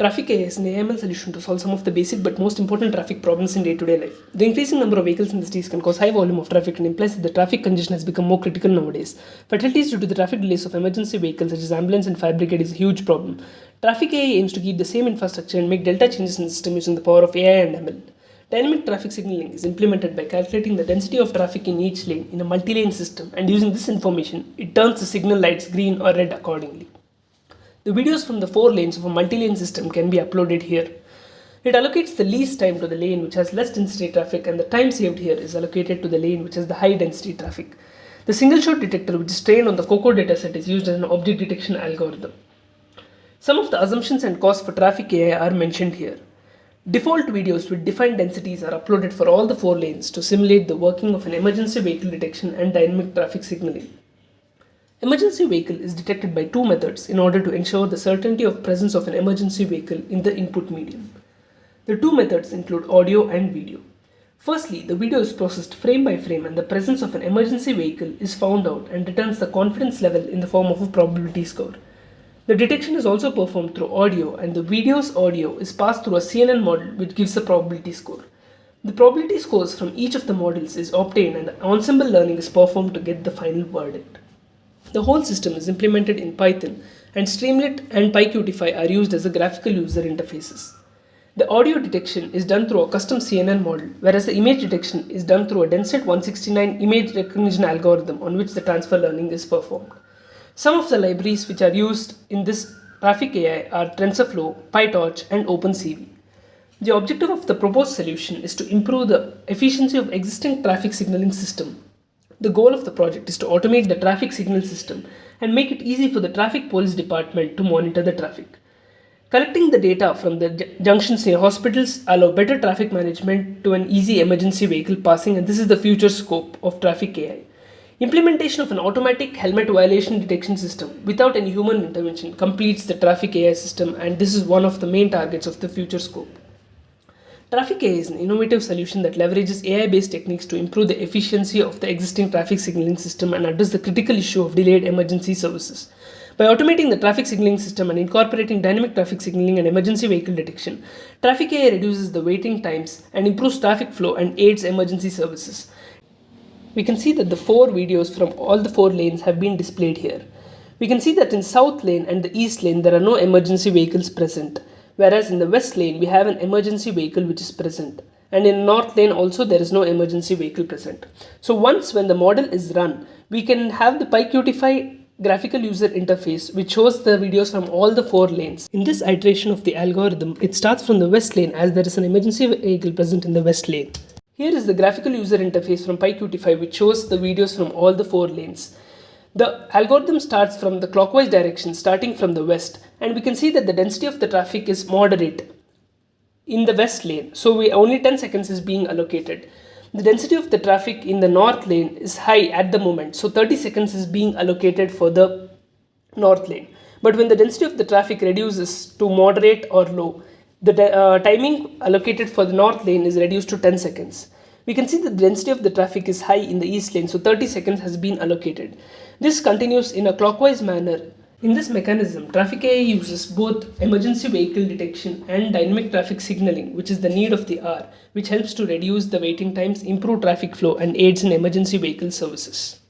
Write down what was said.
TraffiKAI is an AML solution to solve some of the basic but most important traffic problems in day-to-day life. The increasing number of vehicles in the cities can cause high volume of traffic and implies that the traffic congestion has become more critical nowadays. Fatalities due to the traffic delays of emergency vehicles such as ambulance and fire brigade is a huge problem. TraffiKAI aims to keep the same infrastructure and make delta changes in the system using the power of AI and ML. Dynamic traffic signaling is implemented by calculating the density of traffic in each lane in a multi-lane system, and using this information, it turns the signal lights green or red accordingly. The videos from the 4 lanes of a multi-lane system can be uploaded here. It allocates the least time to the lane which has less density traffic, and the time saved here is allocated to the lane which has the high density traffic. The single shot detector, which is trained on the COCO dataset, is used as an object detection algorithm. Some of the assumptions and costs for TraffiKAI are mentioned here. Default videos with defined densities are uploaded for all the 4 lanes to simulate the working of an emergency vehicle detection and dynamic traffic signaling. Emergency vehicle is detected by 2 methods in order to ensure the certainty of presence of an emergency vehicle in the input medium. The 2 methods include audio and video. Firstly, the video is processed frame by frame and the presence of an emergency vehicle is found out and returns the confidence level in the form of a probability score. The detection is also performed through audio, and the video's audio is passed through a CNN model which gives a probability score. The probability scores from each of the models is obtained and the ensemble learning is performed to get the final verdict. The whole system is implemented in Python, and Streamlit and PyQtify are used as the graphical user interfaces. The audio detection is done through a custom CNN model, whereas the image detection is done through a Denset 169 image recognition algorithm on which the transfer learning is performed. Some of the libraries which are used in this TraffiKAI are TensorFlow, PyTorch, and OpenCV. The objective of the proposed solution is to improve the efficiency of existing traffic signaling system. The goal of the project is to automate the traffic signal system and make it easy for the traffic police department to monitor the traffic. Collecting the data from the junctions near hospitals allow better traffic management to an easy emergency vehicle passing, and this is the future scope of TraffiKAI. Implementation of an automatic helmet violation detection system without any human intervention completes the TraffiKAI system, and this is one of the main targets of the future scope. TraffiKAI is an innovative solution that leverages AI-based techniques to improve the efficiency of the existing traffic signaling system and address the critical issue of delayed emergency services. By automating the traffic signaling system and incorporating dynamic traffic signaling and emergency vehicle detection, TraffiKAI reduces the waiting times and improves traffic flow and aids emergency services. We can see that the 4 videos from all the 4 lanes have been displayed here. We can see that in South lane and the East lane there are no emergency vehicles present. Whereas in the west lane we have an emergency vehicle which is present, and in north lane also there is no emergency vehicle present. So once when the model is run, we can have the PyQtify graphical user interface which shows the videos from all the 4 lanes. In this iteration of the algorithm, it starts from the west lane as there is an emergency vehicle present in the west lane. Here is the graphical user interface from PyQtify which shows the videos from all the 4 lanes. The algorithm starts from the clockwise direction starting from the west, and we can see that the density of the traffic is moderate in the west lane, so only 10 seconds is being allocated. The density of the traffic in the north lane is high at the moment, so 30 seconds is being allocated for the north lane. But when the density of the traffic reduces to moderate or low, the timing allocated for the north lane is reduced to 10 seconds. We can see that the density of the traffic is high in the east lane, so 30 seconds has been allocated. This continues in a clockwise manner. In this mechanism, TraffiKAI uses both emergency vehicle detection and dynamic traffic signaling, which is the need of the hour, which helps to reduce the waiting times, improve traffic flow, and aids in emergency vehicle services.